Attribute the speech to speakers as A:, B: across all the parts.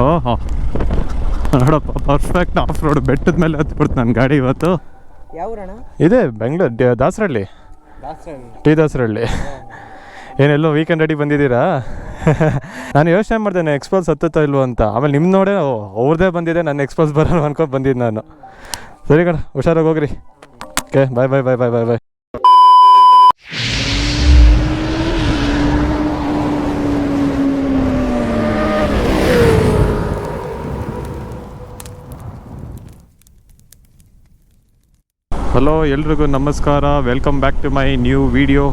A: ಓಹೋ ನೋಡಪ್ಪ, perfect of road. ಬೆಟ್ಟದ ಮೇಲೆ ಹತ್ಬಿಡ್ತು ನನ್ನ ಗಾಡಿ ಇವತ್ತು.
B: ಯಾವ
A: ಇದೆ ಬೆಂಗಳೂರು ದಾಸರಳ್ಳಿ, ಟಿ ದಾಸರಳ್ಳಿ. ಏನೆಲ್ಲೋ ವೀಕೆಂಡ್ ರೆಡಿ ಬಂದಿದ್ದೀರಾ? ನಾನು ಯೋಚನೆ ಮಾಡ್ದೇನೆ ಎಕ್ಸ್ಪಲ್ಸ್ ಹತ್ತುತ್ತೋ ಇಲ್ವೋ ಅಂತ. ಆಮೇಲೆ ನಿಮ್ಮ ನೋಡೇ ಅವ್ರದ್ದೇ ಬಂದಿದೆ, ನನ್ನ ಎಕ್ಸ್ಪಲ್ಸ್ ಬರೋಣ ಅನ್ಕೊಂಡು ಬಂದಿದ್ದು ನಾನು. ಸರಿ ಕಣ, ಹುಷಾರಾಗಿ ಹೋಗ್ರಿ. Okay, bye bye bye bye bye ಬಾಯ್. ಹಲೋ, ಎಲ್ರಿಗೂ ನಮಸ್ಕಾರ. Welcome back to my new video.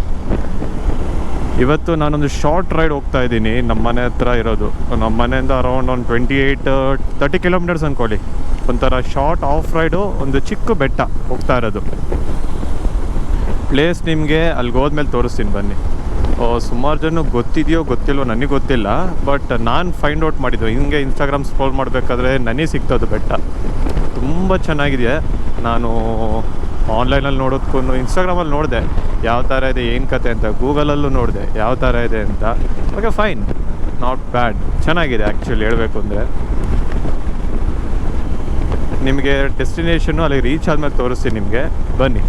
A: ಇವತ್ತು ನಾನೊಂದು ಶಾರ್ಟ್ ರೈಡ್ ಹೋಗ್ತಾ ಇದ್ದೀನಿ. ನಮ್ಮ ಮನೆ ಹತ್ರ ಇರೋದು, ನಮ್ಮ ಮನೆಯಿಂದ ಅರೌಂಡ್ ಒಂದು 28-30 ಕಿಲೋಮೀಟರ್ಸ್ ಅಂದ್ಕೊಳ್ಳಿ. ಒಂಥರ ಶಾರ್ಟ್ ಆಫ್ ರೈಡು, ಒಂದು ಚಿಕ್ಕ ಬೆಟ್ಟ ಹೋಗ್ತಾ ಇರೋದು. ಪ್ಲೇಸ್ ನಿಮಗೆ ಅಲ್ಲಿಗೆ ಹೋದ್ಮೇಲೆ ತೋರಿಸ್ತೀನಿ ಬನ್ನಿ. ಸುಮಾರು ಜನ ಗೊತ್ತಿದೆಯೋ ಗೊತ್ತಿಲ್ವೋ ನನಗೆ ಗೊತ್ತಿಲ್ಲ, ಬಟ್ ನಾನು ಫೈಂಡ್ ಔಟ್ ಮಾಡಿದ್ದು ಹಿಂಗೆ ಇನ್ಸ್ಟಾಗ್ರಾಮ್ ಸ್ಕ್ರೋಲ್ ಮಾಡಬೇಕಾದ್ರೆ ನನಗೆ ಸಿಗ್ತದೆ ಬೆಟ್ಟ. ತುಂಬ ಚೆನ್ನಾಗಿದೆ. ನಾನು ಆನ್ಲೈನಲ್ಲಿ ನೋಡೋದಕ್ಕೂ ಇನ್ಸ್ಟಾಗ್ರಾಮಲ್ಲಿ ನೋಡಿದೆ ಯಾವ ಥರ ಇದೆ ಏನು ಕತೆ ಅಂತ, ಗೂಗಲಲ್ಲೂ ನೋಡಿದೆ ಯಾವ ಥರ ಇದೆ ಅಂತ. ಓಕೆ ಫೈನ್, ನಾಟ್ ಬ್ಯಾಡ್, ಚೆನ್ನಾಗಿದೆ ಆ್ಯಕ್ಚುಲಿ ಹೇಳಬೇಕು ಅಂದರೆ. ನಿಮಗೆ ಡೆಸ್ಟಿನೇಷನ್ನು ಅಲ್ಲಿ ರೀಚ್ ಆದಮೇಲೆ ತೋರಿಸ್ತೀನಿ ನಿಮಗೆ, ಬನ್ನಿ.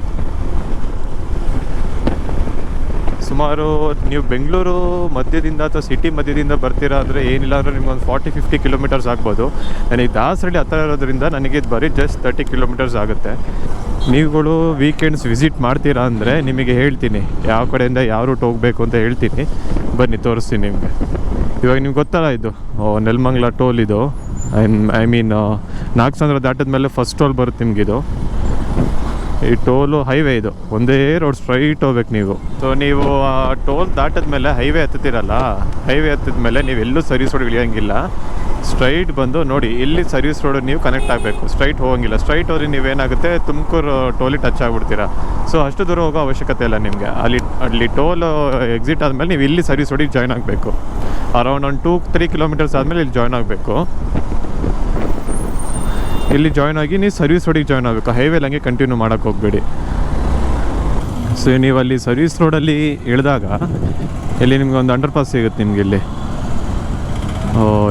A: ಸುಮಾರು ನೀವು ಬೆಂಗಳೂರು ಮಧ್ಯದಿಂದ ಅಥವಾ ಸಿಟಿ ಮಧ್ಯದಿಂದ ಬರ್ತೀರಾ ಅಂದರೆ ಏನಿಲ್ಲ ಅಂದರೆ ನಿಮ್ಗೊಂದು 40-50 ಕಿಲೋಮೀಟರ್ಸ್ ಆಗ್ಬೋದು. ನನಗೆ ದಾಸರಳ್ಳಿ ಹತ್ತಿರ ಇರೋದ್ರಿಂದ ನನಗೆ ಇದು ಬರೀ ಜಸ್ಟ್ 30 ಕಿಲೋಮೀಟರ್ಸ್ ಆಗುತ್ತೆ. ನೀವುಗಳು ವೀಕೆಂಡ್ಸ್ ವಿಸಿಟ್ ಮಾಡ್ತೀರಾ ಅಂದರೆ ನಿಮಗೆ ಹೇಳ್ತೀನಿ ಯಾವ ಕಡೆಯಿಂದ ಯಾವ ರೂಟ್ ಹೋಗಬೇಕು ಅಂತ ಹೇಳ್ತೀನಿ, ಬನ್ನಿ ತೋರಿಸ್ತೀನಿ ನಿಮಗೆ. ಇವಾಗ ನಿಮ್ಗೆ ಗೊತ್ತಲ್ಲ, ಇದು ನೆಲಮಂಗಲ ಟೋಲ್. ಇದು ಐ ಮೀನ್ ನಾಗಸಂದ್ರ ದಾಟಿದ ಮೇಲೆ ಫಸ್ಟ್ ಟೋಲ್ ಬರುತ್ತೆ ನಿಮಗಿದು. ಈ ಟೋಲು ಹೈವೇ, ಇದು ಒಂದೇ ರೋಡ್ ಸ್ಟ್ರೈಟ್ ಹೋಗ್ಬೇಕು ನೀವು. ಸೊ ನೀವು ಟೋಲ್ ದಾಟಿದ ಮೇಲೆ ಹೈವೇ ಹತ್ತುತ್ತೀರಲ್ಲ, ಹೈವೇ ಹತ್ತಿದ ಮೇಲೆ ನೀವು ಎಲ್ಲೂ ಸರ್ವಿಸ್ ರೋಡ್ ಇಳಿಯೋಂಗಿಲ್ಲ. ಸ್ಟ್ರೈಟ್ ಬಂದು ನೋಡಿ, ಇಲ್ಲಿ ಸರ್ವಿಸ್ ರೋಡ್ ನೀವು ಕನೆಕ್ಟ್ ಆಗಬೇಕು. ಸ್ಟ್ರೈಟ್ ಹೋಗೋಂಗಿಲ್ಲ. ಸ್ಟ್ರೈಟ್ ಹೋದ್ರೆ ನೀವೇನಾಗುತ್ತೆ, ತುಮಕೂರು ಟೋಲಿಗೆ ಟಚ್ ಆಗಿಬಿಡ್ತೀರಾ. ಸೊ ಅಷ್ಟು ದೂರ ಹೋಗೋ ಅವಶ್ಯಕತೆ ಇಲ್ಲ ನಿಮಗೆ. ಅಲ್ಲಿ ಟೋಲ್ ಎಕ್ಸಿಟ್ ಆದಮೇಲೆ ನೀವು ಇಲ್ಲಿ ಸರ್ವಿಸ್ ರೋಡಿಗೆ ಜಾಯ್ನ್ ಆಗಬೇಕು. ಅರೌಂಡ್ ಒಂದು 2-3 ಕಿಲೋಮೀಟರ್ಸ್ ಆದಮೇಲೆ ಇಲ್ಲಿ ಜಾಯ್ನ್ ಆಗಬೇಕು. ಇಲ್ಲಿ ಜಾಯ್ನ್ ಆಗಿ ನೀವು ಸರ್ವಿಸ್ ರೋಡಿಗೆ ಜಾಯ್ನ್ ಆಗಬೇಕು. ಹೈವೇಲಿ ಹಂಗೆ ಕಂಟಿನ್ಯೂ ಮಾಡೋಕ್ಕೆ ಹೋಗಬೇಡಿ. ಸೊ ನೀವು ಅಲ್ಲಿ ಸರ್ವಿಸ್ ರೋಡಲ್ಲಿ ಇಳಿದಾಗ ಇಲ್ಲಿ ನಿಮ್ಗೆ ಒಂದು ಅಂಡರ್ ಪಾಸ್ ಸಿಗುತ್ತೆ ನಿಮಗೆ.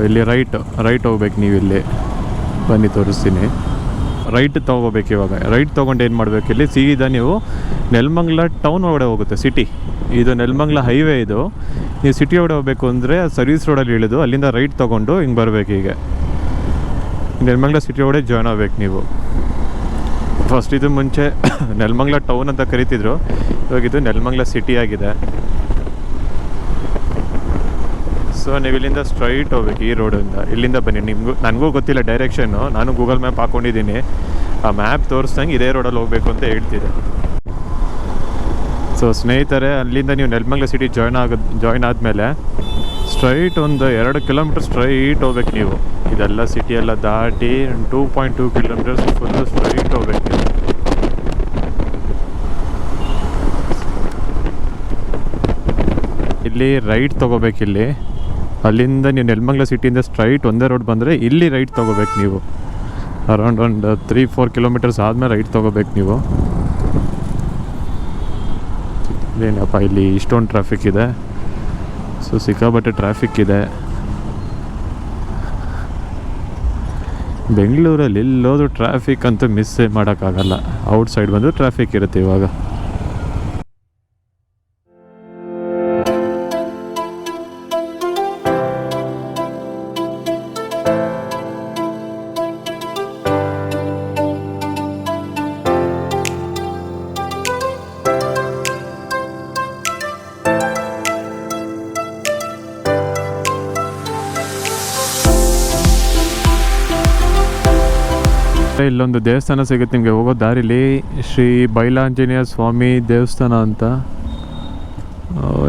A: ಇಲ್ಲಿ ರೈಟ್ ಹೋಗ್ಬೇಕು ನೀವು. ಇಲ್ಲಿ ಬನ್ನಿ ತೋರಿಸ್ತೀನಿ. ರೈಟ್ ತೊಗೋಬೇಕು. ಇವಾಗ ರೈಟ್ ತೊಗೊಂಡು ಏನು ಮಾಡಬೇಕು, ಇಲ್ಲಿ ಸೀದಾ ನೀವು ನೆಲಮಂಗಲ ಟೌನ್ ಒಳಗಡೆ ಹೋಗುತ್ತೆ, ಸಿಟಿ. ಇದು ನೆಲಮಂಗಲ ಹೈವೇ. ಇದು ನೀವು ಸಿಟಿ ಒಳಗಡೆ ಹೋಗಬೇಕು ಅಂದರೆ ಸರ್ವಿಸ್ ರೋಡಲ್ಲಿ ಇಳಿದು ಅಲ್ಲಿಂದ ರೈಟ್ ತೊಗೊಂಡು ಹಿಂಗೆ ಬರಬೇಕು. ಹೀಗೆ ನೆಲಮಂಗಲ ಸಿಟಿ ಒಳಗಡೆ ಜಾಯ್ನ್ ಆಗಬೇಕು ನೀವು. ಫಸ್ಟ್ ಇದು ಮುಂಚೆ ನೆಲಮಂಗಲ ಟೌನ್ ಅಂತ ಕರಿತಿದ್ರು, ಇವಾಗ ಇದು ನೆಲಮಂಗಲ ಸಿಟಿ ಆಗಿದೆ. ಸೊ ನೀವು ಇಲ್ಲಿಂದ ಸ್ಟ್ರೈಟ್ ಹೋಗ್ಬೇಕು ಈ ರೋಡಿಂದ. ಇಲ್ಲಿಂದ ಬನ್ನಿ. ನನಗೂ ಗೊತ್ತಿಲ್ಲ ಡೈರೆಕ್ಷನ್ನು, ನಾನು ಗೂಗಲ್ ಮ್ಯಾಪ್ ಹಾಕ್ಕೊಂಡಿದ್ದೀನಿ. ಆ ಮ್ಯಾಪ್ ತೋರಿಸ್ದಂಗೆ ಇದೇ ರೋಡಲ್ಲಿ ಹೋಗಬೇಕು ಅಂತ ಹೇಳ್ತಿದೆ. ಸೊ ಸ್ನೇಹಿತರೆ, ಅಲ್ಲಿಂದ ನೀವು ನೆಲಮಂಗಲ ಸಿಟಿ ಜಾಯ್ನ್ ಆದಮೇಲೆ ಸ್ಟ್ರೈಟ್ ಒಂದು 2 ಕಿಲೋಮೀಟರ್ ಸ್ಟ್ರೈಟ್ ಹೋಗ್ಬೇಕು ನೀವು. ಇದೆಲ್ಲ ಸಿಟಿ ಎಲ್ಲ ದಾಟಿ 2.2 ಕಿಲೋಮೀಟರ್ಸ್ ಫುಲ್ಲು ಸ್ಟ್ರೈಟ್ ಹೋಗ್ಬೇಕು ನೀವು. ಇಲ್ಲಿ ರೈಟ್ ತೊಗೋಬೇಕು. ಇಲ್ಲಿ ಅಲ್ಲಿಂದ ನೀವು ನೆಲಮಂಗಲ ಸಿಟಿಯಿಂದ ಸ್ಟ್ರೈಟ್ ಒಂದೇ ರೋಡ್ ಬಂದರೆ ಇಲ್ಲಿ ರೈಟ್ ತೊಗೋಬೇಕು ನೀವು. ಅರೌಂಡ್ ಒಂದು 3-4 ಕಿಲೋಮೀಟರ್ಸ್ ಆದಮೇಲೆ ರೈಟ್ ತೊಗೋಬೇಕು ನೀವು. ಏನಪ್ಪ ಇಲ್ಲಿ ಇಷ್ಟೊಂದು ಟ್ರಾಫಿಕ್ ಇದೆ. ಸೊ ಸಿಕ್ಕಾಪಟ್ಟೆ ಟ್ರಾಫಿಕ್ ಇದೆ ಬೆಂಗಳೂರಲ್ಲಿ. ಎಲ್ಲೋದು ಟ್ರಾಫಿಕ್ ಅಂತೂ ಮಿಸ್ಸೇ ಮಾಡೋಕ್ಕಾಗಲ್ಲ. ಔಟ್ಸೈಡ್ ಬಂದು ಟ್ರಾಫಿಕ್ ಇರುತ್ತೆ ಇವಾಗ. ಇಲ್ಲೊಂದು ದೇವಸ್ಥಾನ ಸಿಗುತ್ತೆ ನಿಮಗೆ ಹೋಗೋ ದಾರಿಲಿ, ಶ್ರೀ ಬೈಲಾಂಜನೇಯ ಸ್ವಾಮಿ ದೇವಸ್ಥಾನ ಅಂತ.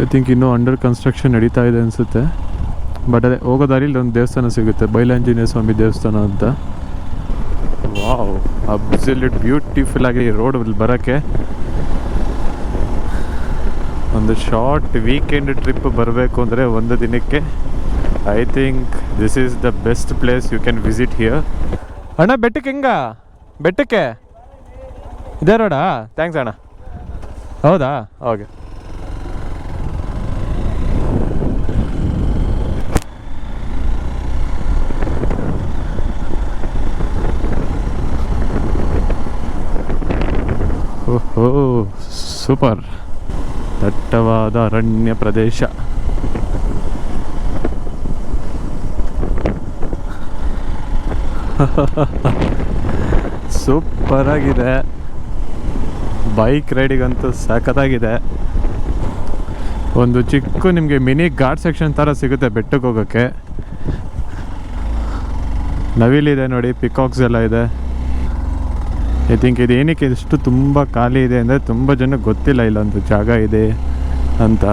A: ಐ ಥಿಂಕ್ ಇನ್ನೂ ಅಂಡರ್ ಕನ್ಸ್ಟ್ರಕ್ಷನ್ ನಡೀತಾ ಇದೆ ಅನಿಸುತ್ತೆ. ಬಟ್ ಅದೇ ಹೋಗೋ ದಾರಿಲಿ ಒಂದು ದೇವಸ್ಥಾನ ಸಿಗುತ್ತೆ, ಬೈಲಾಂಜನೇಯ ಸ್ವಾಮಿ ದೇವಸ್ಥಾನ ಅಂತ. ವಾವ್, ಅಬ್ಸಲ್ಯೂಟ್ ಬ್ಯೂಟಿಫುಲ್ ಆಗಿ ರೋಡ್ ಬರೋಕ್ಕೆ. ಒಂದು ಶಾರ್ಟ್ ವೀಕೆಂಡ್ ಟ್ರಿಪ್ ಬರಬೇಕು ಅಂದರೆ ಒಂದು ದಿನಕ್ಕೆ I think this is the best place you can visit here. ಅಣ್ಣ ಬೆಟ್ಟಕ್ಕೆ ಬೆಟ್ಟಕ್ಕೆ ಇದೇ ರೋಡಾ? ಥ್ಯಾಂಕ್ಸ್ ಅಣ್ಣ. ಹೌದಾ? ಓಕೆ. ಓ ಸೂಪರ್, ದಟ್ಟವಾದ ಅರಣ್ಯ ಪ್ರದೇಶ. ಸೂಪರ್ ಆಗಿದೆ, ಬೈಕ್ ರೈಡಿಗಂತೂ ಸಖತ್ತಾಗಿದೆ. ಒಂದು ಚಿಕ್ಕ ನಿಮಗೆ ಮಿನಿ ಘಾಟ್ ಸೆಕ್ಷನ್ ಥರ ಸಿಗುತ್ತೆ ಬೆಟ್ಟಕ್ಕೆ ಹೋಗೋಕ್ಕೆ. ನವಿಲಿದೆ ನೋಡಿ, ಪಿಕಾಕ್ಸ್ ಎಲ್ಲ ಇದೆ. ಐ ಥಿಂಕ್ ಇದು ಏನಕ್ಕೆ ಇಷ್ಟು ತುಂಬ ಖಾಲಿ ಇದೆ ಅಂದರೆ ತುಂಬ ಜನಕ್ಕೆ ಗೊತ್ತಿಲ್ಲ ಇಲ್ಲೊಂದು ಜಾಗ ಇದೆ ಅಂತ,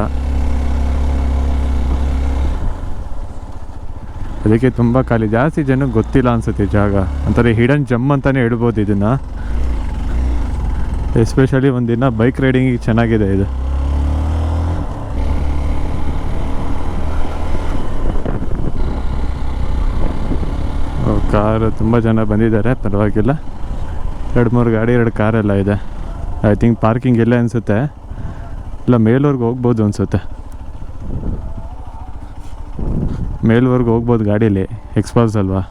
A: ಅದಕ್ಕೆ ತುಂಬ ಖಾಲಿ. ಜಾಸ್ತಿ ಜನಕ್ಕೆ ಗೊತ್ತಿಲ್ಲ ಅನಿಸುತ್ತೆ ಜಾಗ, ಒಂಥರ ಹಿಡನ್ ಜಮ್ ಅಂತಲೇ ಹೇಳ್ಬೋದು ಇದನ್ನು. ಎಸ್ಪೆಷಲಿ ಒಂದಿನ ಬೈಕ್ ರೈಡಿಂಗಿಗೆ ಚೆನ್ನಾಗಿದೆ ಇದು. ಕಾರು ತುಂಬ ಜನ ಬಂದಿದ್ದಾರೆ, ಪರವಾಗಿಲ್ಲ. 2-3 ಗಾಡಿ, 2 ಕಾರೆಲ್ಲ ಇದೆ. ಐ ಥಿಂಕ್ ಪಾರ್ಕಿಂಗ್ ಇಲ್ಲೇ ಅನಿಸುತ್ತೆ, ಇಲ್ಲ ಮೇಲ್ವರೆಗೂ ಹೋಗ್ಬೋದು ಅನಿಸುತ್ತೆ. ಮೇಲ್ವರೆಗೂ ಹೋಗ್ಬೋದು ಗಾಡೀಲಿ, ಎಕ್ಸ್ಪಾಲ್ಸ್ ಅಲ್ವಾ.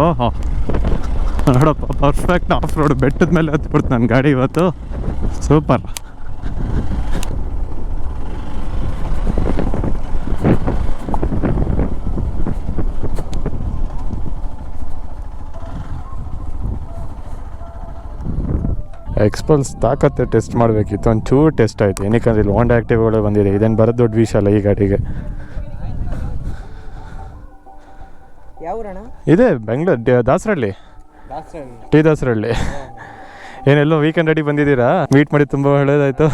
A: ಓಹೋ ನೋಡಪ್ಪ, ಪರ್ಫೆಕ್ಟ್ ಆಫ್ ರೋಡ್, ಬೆಟ್ಟದ ಮೇಲೆ ಹತ್ಬಿಡ್ತು ನನ್ನ ಗಾಡಿ ಇವತ್ತು. ಸೂಪರ್. ಎಕ್ಸ್ಪಲ್ಸ್ ತಾಕತ್ತೆ ಟೆಸ್ಟ್ ಮಾಡಬೇಕಿತ್ತು, ಒಂಚೂರು ಟೆಸ್ಟ್ ಆಯಿತು. ಏನಕ್ಕಂದ್ರೆ ಇಲ್ಲಿ ಹೋಂಡಾ ಆ್ಯಕ್ಟಿವ್ಗಳೇ ಬಂದಿದೆ, ಇದೇನು ಬರೋದು ದೊಡ್ಡ ವಿಷಯ ಅಲ್ಲ ಈ ಗಾಡಿಗೆ. ಇದೆ ಬೆಂಗಳೂರು ದಾಸರಹಳ್ಳಿ, ದಾಸರಹಳ್ಳಿ. ಏನೆಲ್ಲೋ ವೀಕೆಂಡ್ ರೆಡಿ ಬಂದಿದ್ದೀರಾ? ಮೀಟ್ ಮಾಡಿ ತುಂಬ ಒಳ್ಳೇದಾಯಿತು.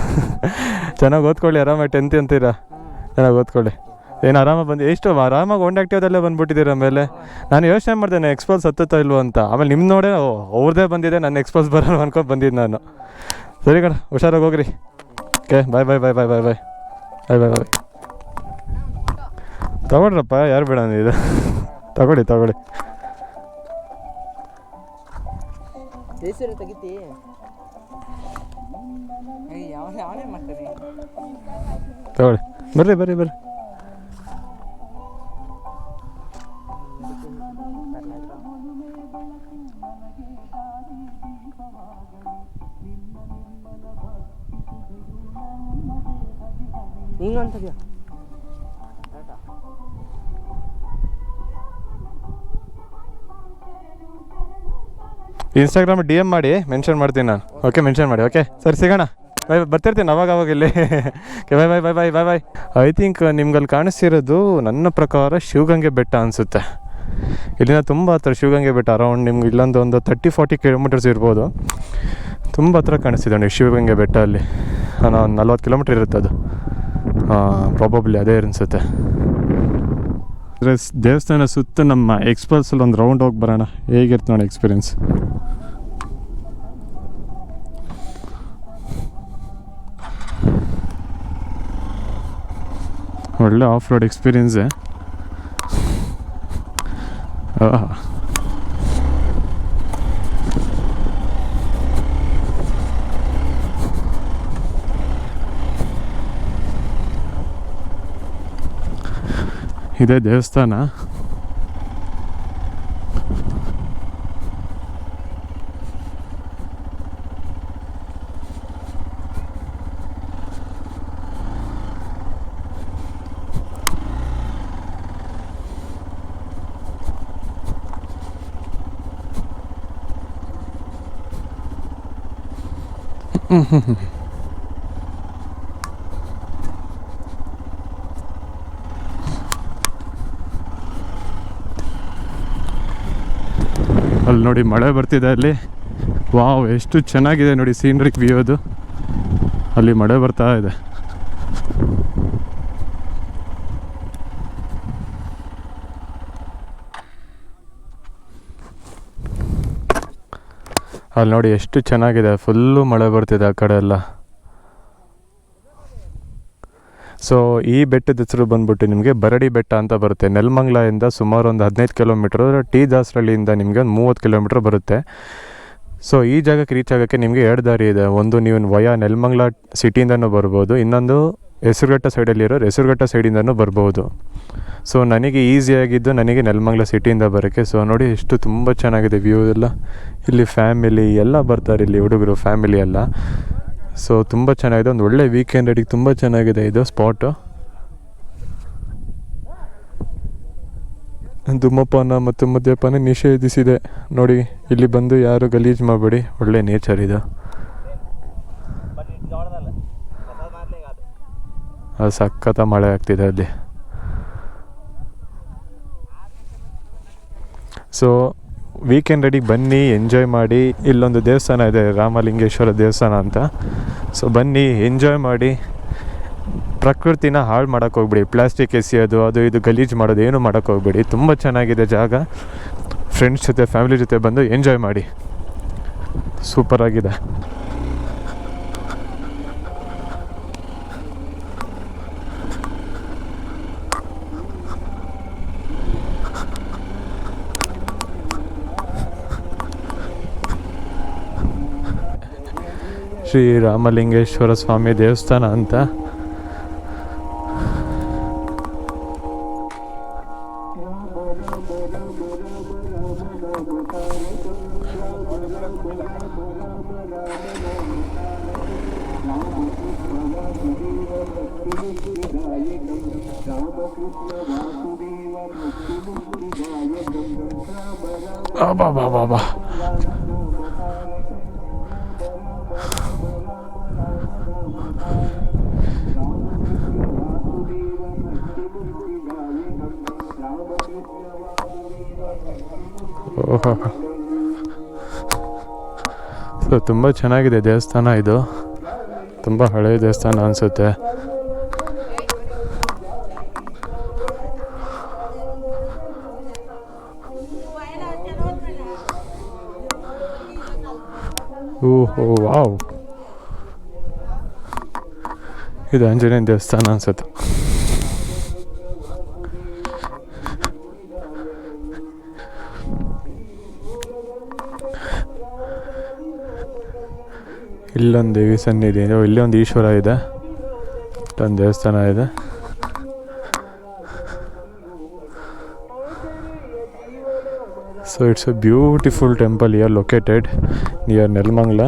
A: ಚೆನ್ನಾಗಿ ಓದ್ಕೊಳ್ಳಿ, ಆರಾಮಾಗಿ 10th ಅಂತೀರಾ, ಚೆನ್ನಾಗಿ ಓದ್ಕೊಳ್ಳಿ. ಏನು ಆರಾಮಾಗಿ ಬಂದು ಎಷ್ಟು ಆರಾಮಾಗಿ ಹೋಂಡಾ ಆ್ಯಕ್ಟಿವ್ದಲ್ಲೇ ಬಂದುಬಿಟ್ಟಿದ್ದೀರ. ಆಮೇಲೆ ನಾನು ಯೋಚನೆ ಮಾಡ್ತೇನೆ ಎಕ್ಸ್ಪಲ್ಸ್ ಹತ್ತುತ್ತಾ ಇಲ್ವೋ ಅಂತ. ಆಮೇಲೆ ನಿಮ್ಮ ನೋಡೇ ಅವ್ರದ್ದೇ ಬಂದಿದೆ, ನನ್ನ ಎಕ್ಸ್ಪಲ್ಸ್ ಬರೋಣ ಅನ್ಕೊಂಡು ಬಂದಿದ್ದು ನಾನು. ಸರಿ ಕಣ, ಹುಷಾರಾಗಿ ಹೋಗ್ರಿ. Okay, bye bye bye bye bye bye bye bye ಬಾಯ್. ತಗೊಳ್ರಪ್ಪ, ಯಾರು ಬೇಡ ಇದು, ತಗೊಳ್ಳಿ ತಗೊಳ್ಳಿ. ತಗೊಳ್ಳಿ, ಬರ್ರಿ ಬರ್ರಿ ಬರ್ರಿ. ಇನ್ಸ್ಟಾಗ್ರಾಮ್ DM ಮಾಡಿ, ಮೆನ್ಷನ್ ಮಾಡ್ತೀನಿ ನಾನು. ಓಕೆ, ಮೆನ್ಷನ್ ಮಾಡಿ. ಓಕೆ ಸರಿ, ಸಿಗೋಣ. ಬಾಯ್, ಬರ್ತಿರ್ತೀನಿ ಅವಾಗ ಇಲ್ಲಿ. Okay, bye bye bye bye bye bye. I think ನಿಮ್ಗಲ್ಲಿ ಕಾಣಿಸ್ತಿರೋದು ನನ್ನ ಪ್ರಕಾರ ಶಿವಗಂಗೆ ಬೆಟ್ಟ ಅನಿಸುತ್ತೆ. ಇಲ್ಲಿಂದ ತುಂಬ ಹತ್ರ ಶಿವಗಂಗೆ ಬೆಟ್ಟ. ಅರೌಂಡ್ ನಿಮ್ಗೆ ಇಲ್ಲೊಂದು 30-40 ಕಿಲೋಮೀಟರ್ಸ್ ಇರ್ಬೋದು. ತುಂಬ ಹತ್ರ ಕಾಣಿಸ್ತಿದೆ ನೋಡಿ ಶಿವಗಂಗೆ ಬೆಟ್ಟ. ಅಲ್ಲಿ 40 ಕಿಲೋಮೀಟ್ರ್ ಇರುತ್ತೆ ಅದು, ಪ್ರಾಬಬ್ಲಿ ಅದೇ ಅನಿಸುತ್ತೆ. ದೇವಸ್ಥಾನ ಸುತ್ತ ನಮ್ಮ ಎಕ್ಸ್ಪಲ್ಸಲ್ಲಿ ಒಂದು ರೌಂಡ್ ಹೋಗಿ ಬರೋಣ, ಹೇಗಿರುತ್ತೆ ನೋಡಿ ಎಕ್ಸ್ಪೀರಿಯನ್ಸ್. ಒಳ್ಳೆ ಆಫ್ ರೋಡ್ ಎಕ್ಸ್ಪೀರಿಯನ್ಸೇ. ಇದೇ ದೇವಸ್ಥಾನ. ಅಲ್ಲಿ ನೋಡಿ ಮಳೆ ಬರ್ತಿದೆ ಅಲ್ಲಿ. ವಾವ್, ಎಷ್ಟು ಚೆನ್ನಾಗಿದೆ ನೋಡಿ ಸೀನರಿಕ್ ವ್ಯೂ ಅದು. ಅಲ್ಲಿ ಮಳೆ ಬರ್ತಾ ಇದೆ. ಅಲ್ಲಿ ನೋಡಿ ಎಷ್ಟು ಚೆನ್ನಾಗಿದೆ, ಫುಲ್ಲು ಮಳೆ ಬರ್ತಿದೆ ಆ ಕಡೆ ಎಲ್ಲ. ಸೊ ಈ ಬೆಟ್ಟದ ಹೆಸರು ಬಂದ್ಬಿಟ್ಟು ನಿಮಗೆ ಬರಡಿ ಬೆಟ್ಟ ಅಂತ ಬರುತ್ತೆ. ನೆಲಮಂಗಲದಿಂದ ಸುಮಾರು ಒಂದು 15 ಕಿಲೋಮೀಟ್ರ್, ಟಿ ದಾಸರಳ್ಳಿಯಿಂದ ನಿಮಗೆ ಒಂದು 30 ಕಿಲೋಮೀಟ್ರ್ ಬರುತ್ತೆ. ಸೊ ಈ ಜಾಗಕ್ಕೆ ರೀಚ್ ಆಗೋಕ್ಕೆ ನಿಮಗೆ 2 ದಾರಿ ಇದೆ. ಒಂದು ನೀವು ವಯಾ ನೆಲಮಂಗಲ ಸಿಟಿಯಿಂದನೂ ಬರ್ಬೋದು, ಇನ್ನೊಂದು ಹೆಸರುಘಟ್ಟ ಸೈಡಲ್ಲಿರೋ ಹೆಸರುಘಟ್ಟ ಸೈಡಿಂದನೂ ಬರ್ಬೋದು. ಸೊ ನನಗೆ ಈಸಿಯಾಗಿದ್ದು ನನಗೆ ನೆಲಮಂಗಲ ಸಿಟಿಯಿಂದ ಬರೋಕ್ಕೆ. ಸೊ ನೋಡಿ ಎಷ್ಟು ತುಂಬ ಚೆನ್ನಾಗಿದೆ ವ್ಯೂ ಎಲ್ಲ. ಇಲ್ಲಿ ಫ್ಯಾಮಿಲಿ ಎಲ್ಲ ಬರ್ತಾರೆ, ಇಲ್ಲಿ ಹುಡುಗರು ಫ್ಯಾಮಿಲಿ ಎಲ್ಲ. ಸೊ ತುಂಬ ಚೆನ್ನಾಗಿದೆ, ಒಂದು ಒಳ್ಳೆ ವೀಕೆಂಡ್ ಅಡಿಗೆ ತುಂಬ ಚೆನ್ನಾಗಿದೆ ಇದು ಸ್ಪಾಟು. ಧೂಮಪಾನ ಮತ್ತು ಮದ್ಯಪಾನ ನಿಷೇಧಿಸಿದೆ ನೋಡಿ. ಇಲ್ಲಿ ಬಂದು ಯಾರು ಗಲೀಜು ಮಾಡಬೇಡಿ, ಒಳ್ಳೆ ನೇಚರ್ ಇದು. ಅದು ಸಖತ್ತ ಮಳೆ ಆಗ್ತಿದೆ ಅಲ್ಲಿ. ಸೊ ವೀಕೆಂಡ್ ಅಡಿಗೆ ಬನ್ನಿ, ಎಂಜಾಯ್ ಮಾಡಿ. ಇಲ್ಲೊಂದು ದೇವಸ್ಥಾನ ಇದೆ, ರಾಮಲಿಂಗೇಶ್ವರ ದೇವಸ್ಥಾನ ಅಂತ. ಸೊ ಬನ್ನಿ, ಎಂಜಾಯ್ ಮಾಡಿ. ಪ್ರಕೃತಿನ ಹಾಳು ಮಾಡೋಕ್ಕೆ ಹೋಗ್ಬೇಡಿ, ಪ್ಲಾಸ್ಟಿಕ್ ಎಸೆಯೋದು ಅದು ಇದು ಗಲೀಜು ಮಾಡೋದು ಏನು ಮಾಡೋಕ್ಕೆ ಹೋಗ್ಬೇಡಿ. ತುಂಬ ಚೆನ್ನಾಗಿದೆ ಜಾಗ. ಫ್ರೆಂಡ್ಸ್ ಜೊತೆ ಫ್ಯಾಮಿಲಿ ಜೊತೆ ಬಂದು ಎಂಜಾಯ್ ಮಾಡಿ, ಸೂಪರಾಗಿದೆ. ಶ್ರೀ ರಾಮಲಿಂಗೇಶ್ವರ ಸ್ವಾಮಿ ದೇವಸ್ಥಾನ ಅಂತ. ಬಾಬಾ ಸೊ ತುಂಬ ಚೆನ್ನಾಗಿದೆ ದೇವಸ್ಥಾನ ಇದು. ತುಂಬ ಹಳೆಯ ದೇವಸ್ಥಾನ ಅನಿಸುತ್ತೆ. ಓಹೋ ವಾವ್, ಇದು ಆಂಜನೇಯ ದೇವಸ್ಥಾನ ಅನಿಸುತ್ತೆ. ಇಲ್ಲೊಂದು ದೇವಿ ಸನ್ನಿಧಿ ಇದೆ, ಇಲ್ಲೊಂದು ಈಶ್ವರ ಇದೆ, ಇಲ್ಲೊಂದು ದೇವಸ್ಥಾನ ಇದೆ. So it's a beautiful temple here located near Nelamangala.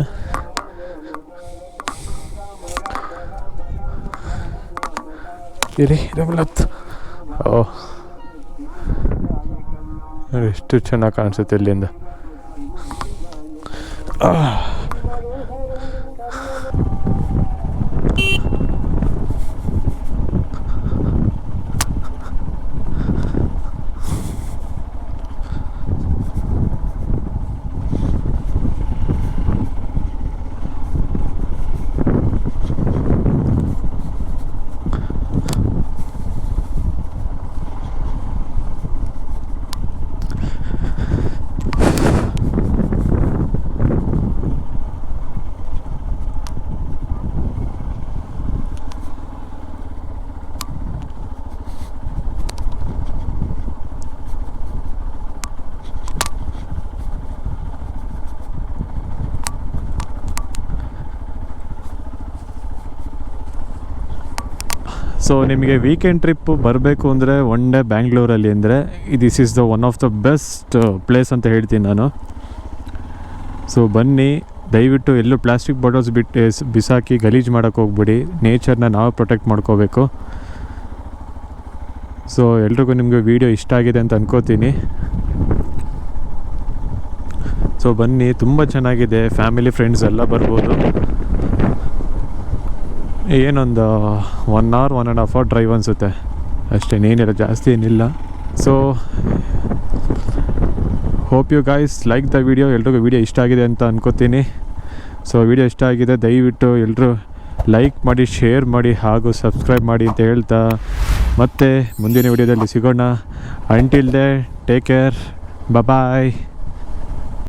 A: ಇರಿ ರಮಲತ್, ಓಹ್ ಎಷ್ಟು ಚೆನ್ನಾಗಿ ಕಾಣಿಸುತ್ತೆ ಇಲ್ಲಿಂದ. ಸೊ ನಿಮಗೆ ವೀಕೆಂಡ್ ಟ್ರಿಪ್ಪು ಬರಬೇಕು ಅಂದರೆ ಒನ್ ಡೇ ಬ್ಯಾಂಗ್ಳೂರಲ್ಲಿ ಅಂದರೆ this is the one of the best place ಅಂತ ಹೇಳ್ತೀನಿ ನಾನು. ಸೊ ಬನ್ನಿ, ದಯವಿಟ್ಟು ಎಲ್ಲೂ ಪ್ಲಾಸ್ಟಿಕ್ ಬಾಟಲ್ಸ್ ಬಿಸಾಕಿ ಗಲೀಜು ಮಾಡೋಕ್ಕೆ ಹೋಗ್ಬಿಡಿ. ನೇಚರ್ನ ನಾವು ಪ್ರೊಟೆಕ್ಟ್ ಮಾಡ್ಕೋಬೇಕು. ಸೊ ಎಲ್ರಿಗೂ ನಿಮಗೆ ವೀಡಿಯೋ ಇಷ್ಟ ಆಗಿದೆ ಅಂತ ಅನ್ಕೋತೀನಿ. ಸೊ ಬನ್ನಿ, ತುಂಬ ಚೆನ್ನಾಗಿದೆ, ಫ್ಯಾಮಿಲಿ ಫ್ರೆಂಡ್ಸ್ ಎಲ್ಲ ಬರ್ಬೋದು. ಏನೊಂದು 1 hour 1.5 hour ಡ್ರೈವ್ ಅನಿಸುತ್ತೆ ಅಷ್ಟೇ, ಏನಿಲ್ಲ, ಜಾಸ್ತಿ ಏನಿಲ್ಲ. So hope you guys like the video. ಎಲ್ರಿಗೂ ವಿಡಿಯೋ ಇಷ್ಟ ಆಗಿದೆ ಅಂತ ಅನ್ಕೋತೀನಿ. ಸೊ ವಿಡಿಯೋ ಇಷ್ಟ ಆಗಿದೆ, ದಯವಿಟ್ಟು ಎಲ್ಲರೂ ಲೈಕ್ ಮಾಡಿ, ಶೇರ್ ಮಾಡಿ ಹಾಗೂ ಸಬ್ಸ್ಕ್ರೈಬ್ ಮಾಡಿ ಅಂತ ಹೇಳ್ತಾ ಮತ್ತೆ ಮುಂದಿನ ವಿಡಿಯೋದಲ್ಲಿ ಸಿಗೋಣ. ಅಂಟಿಲ್ ದೇ ಟೇಕ್ ಕೇರ್, ಬಾಯ್.